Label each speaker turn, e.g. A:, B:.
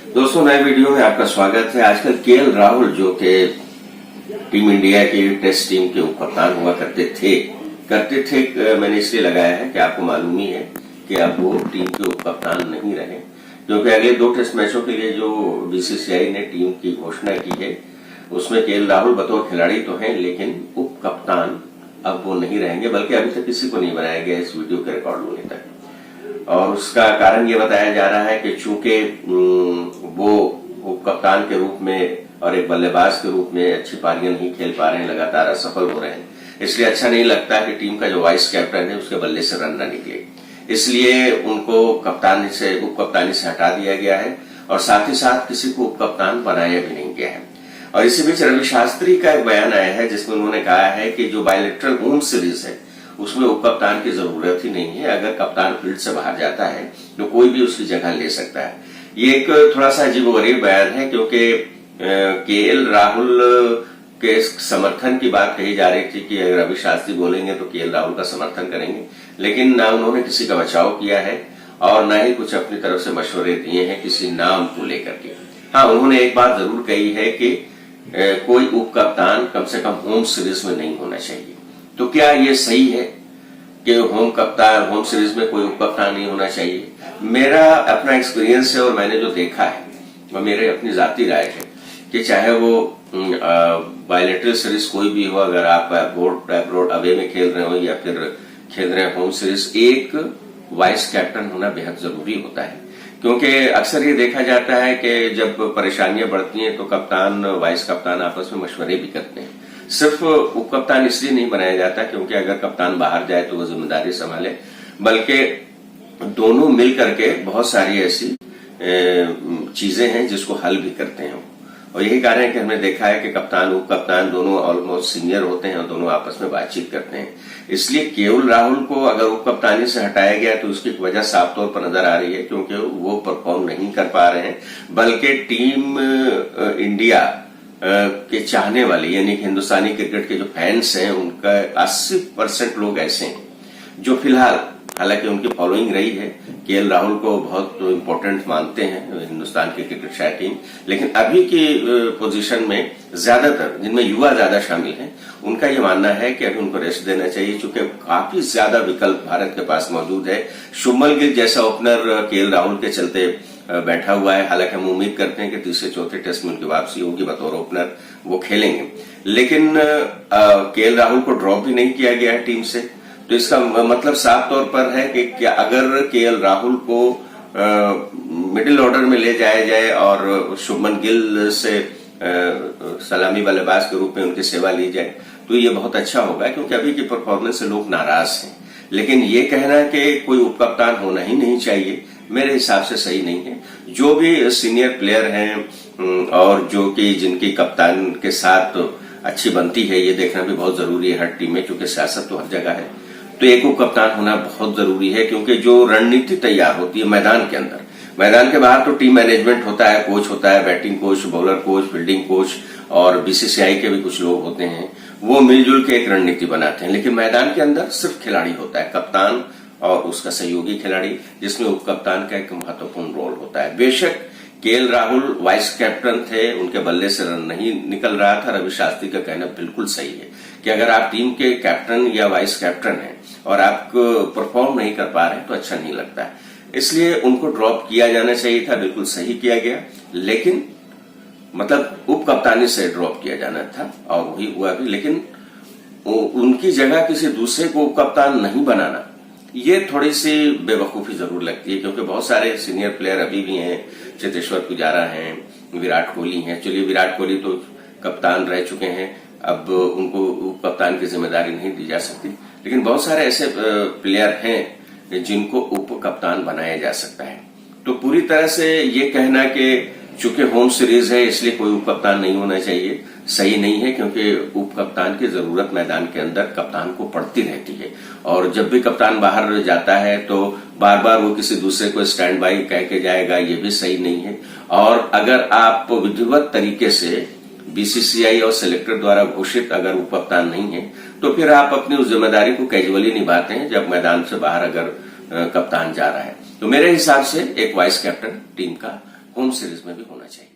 A: दोस्तों, नए वीडियो में आपका स्वागत है। आजकल केएल राहुल जो कि टीम इंडिया की टेस्ट टीम के उप कप्तान हुआ करते थे, मैंने इसलिए लगाया है कि आपको मालूम ही है कि अब वो टीम के उप कप्तान नहीं रहे, क्योंकि अगले 2 टेस्ट मैचों के लिए जो बीसीसीआई ने टीम की घोषणा की है उसमें केएल राहुल बतौर खिलाड़ी तो हैं, लेकिन उप कप्तान अब वो नहीं रहेंगे, बल्कि अभी तक किसी को नहीं बनाया गया इस वीडियो के रिकॉर्ड होने तक। और उसका कारण ये बताया जा रहा है कि चूंकि वो उप कप्तान के रूप में और एक बल्लेबाज के रूप में अच्छी पारियां नहीं खेल पा रहे हैं, लगातार असफल हो रहे हैं, इसलिए अच्छा नहीं लगता कि टीम का जो वाइस कैप्टन है उसके बल्ले से रन न निकले। इसलिए उनको उप कप्तानी से हटा दिया गया है और साथ ही साथ किसी को उप कप्तान बनाया भी नहीं गया है। और इसी बीच रवि शास्त्री का एक बयान आया है जिसमें उन्होंने कहा है कि जो बायलैटरल होम सीरीज है उसमें उप कप्तान की जरूरत ही नहीं है। अगर कप्तान फील्ड से बाहर जाता है तो कोई भी उसकी जगह ले सकता है। ये एक थोड़ा सा अजीबोगरीब बयान है, क्योंकि केएल राहुल के समर्थन की बात कही जा रही थी कि अगर रवि शास्त्री बोलेंगे तो केएल राहुल का समर्थन करेंगे, लेकिन ना उन्होंने किसी का बचाव किया है और ना ही कुछ अपनी तरफ से मशवरे दिए हैं किसी नाम को लेकर के। हाँ, उन्होंने एक बात जरूर कही है कि कोई उप कप्तान कम से कम होम सीरीज में नहीं होना चाहिए। तो क्या ये सही है कि होम सीरीज में कोई उप कप्तान नहीं होना चाहिए? मेरा अपना एक्सपीरियंस है और मैंने जो देखा है और मेरे अपनी जाती राय है कि चाहे वो बायलैटरल सीरीज कोई भी हो, अगर आप अब्रोड अवे में खेल रहे हो या फिर खेल रहे होम सीरीज, एक वाइस कैप्टन होना बेहद जरूरी होता है। क्योंकि अक्सर ये देखा जाता है कि जब परेशानियां बढ़ती हैं तो कप्तान वाइस कप्तान आपस में मशवरे भी करते हैं। सिर्फ उप कप्तान इसलिए नहीं बनाया जाता क्योंकि अगर कप्तान बाहर जाए तो वो जिम्मेदारी संभाले, बल्कि दोनों मिल करके बहुत सारी ऐसी चीजें हैं जिसको हल भी करते हैं। और यही कारण है कि हमने देखा है कि कप्तान उप कप्तान दोनों ऑलमोस्ट सीनियर होते हैं और दोनों आपस में बातचीत करते हैं। इसलिए केएल राहुल को अगर उप कप्तानी से हटाया गया तो उसकी वजह साफ तौर पर नजर आ रही है, क्योंकि वो परफॉर्म नहीं कर पा रहे हैं, बल्कि टीम इंडिया के चाहने वाले यानी कि हिंदुस्तानी क्रिकेट के जो फैंस हैं उनका 80% लोग ऐसे हैं जो फिलहाल, हालांकि उनकी फॉलोइंग रही है, केएल राहुल को बहुत इंपॉर्टेंट मानते हैं हिंदुस्तान की क्रिकेट शायद टीम, लेकिन अभी की पोजीशन में ज्यादातर जिनमें युवा ज्यादा शामिल हैं उनका ये मानना है कि अभी उनको रेस्ट देना चाहिए, चूंकि काफी ज्यादा विकल्प भारत के पास मौजूद है। शुभमन गिल जैसा ओपनर केएल राहुल के चलते बैठा हुआ है। हालांकि हम उम्मीद करते हैं कि तीसरे चौथे टेस्ट में उनकी वापसी होगी, बतौर ओपनर वो खेलेंगे, लेकिन केएल राहुल को ड्रॉप भी नहीं किया गया है टीम से। तो इसका मतलब साफ तौर पर है कि क्या अगर केएल राहुल को मिडिल ऑर्डर में ले जाया जाए और शुभमन गिल से सलामी बल्लेबाज के रूप में उनकी सेवा ली जाए तो ये बहुत अच्छा होगा, क्योंकि अभी की परफॉर्मेंस से लोग नाराज हैं। लेकिन ये कहना कि कोई उप कप्तान होना ही नहीं चाहिए मेरे हिसाब से सही नहीं है। जो भी सीनियर प्लेयर हैं और जो कि जिनकी कप्तान के साथ अच्छी बनती है, ये देखना भी बहुत जरूरी है हर टीम में, क्योंकि सियासत तो हर जगह है। तो एक उप कप्तान होना बहुत जरूरी है, क्योंकि जो रणनीति तैयार होती है मैदान के अंदर, मैदान के बाहर तो टीम मैनेजमेंट होता है, कोच होता है, batting coach, bowler coach, fielding coach और बीसीसीआई के भी कुछ लोग होते हैं, वो मिलजुल के एक रणनीति बनाते हैं। लेकिन मैदान के अंदर सिर्फ खिलाड़ी होता है, कप्तान और उसका सहयोगी खिलाड़ी, जिसमें उप कप्तान का एक महत्वपूर्ण रोल होता है। बेशक केएल राहुल वाइस कैप्टन थे, उनके बल्ले से रन नहीं निकल रहा था। रवि शास्त्री का कहना बिल्कुल सही है कि अगर आप टीम के कैप्टन या वाइस कैप्टन हैं और आप परफॉर्म नहीं कर पा रहे हैं तो अच्छा नहीं लगता है, इसलिए उनको ड्रॉप किया जाना चाहिए था। बिल्कुल सही किया गया, लेकिन मतलब उप कप्तानी से ड्रॉप किया जाना था और वही हुआ भी। लेकिन उनकी जगह किसी दूसरे को उप कप्तान नहीं बनाना, ये थोड़ी सी बेवकूफी जरूर लगती है, क्योंकि बहुत सारे सीनियर प्लेयर अभी भी हैं, चेतेश्वर पुजारा हैं, विराट कोहली हैं। चलिए, विराट कोहली तो कप्तान रह चुके हैं, अब उनको उप कप्तान की जिम्मेदारी नहीं दी जा सकती, लेकिन बहुत सारे ऐसे प्लेयर हैं जिनको उप कप्तान बनाया जा सकता है। तो पूरी तरह से ये कहना कि चूंकि होम सीरीज है इसलिए कोई उप कप्तान नहीं होना चाहिए, सही नहीं है, क्योंकि उप कप्तान की जरूरत मैदान के अंदर कप्तान को पड़ती रहती है। और जब भी कप्तान बाहर जाता है तो बार बार वो किसी दूसरे को स्टैंड बाई कह के जाएगा, ये भी सही नहीं है। और अगर आप विधिवत तरीके से बीसीसीआई और सेलेक्टर द्वारा घोषित अगर उप कप्तान नहीं है तो फिर आप अपनी उस जिम्मेदारी को कैजुअली निभाते हैं जब मैदान से बाहर अगर कप्तान जा रहा है। तो मेरे हिसाब से एक वाइस कैप्टन टीम का होम सीरीज में भी होना चाहिए।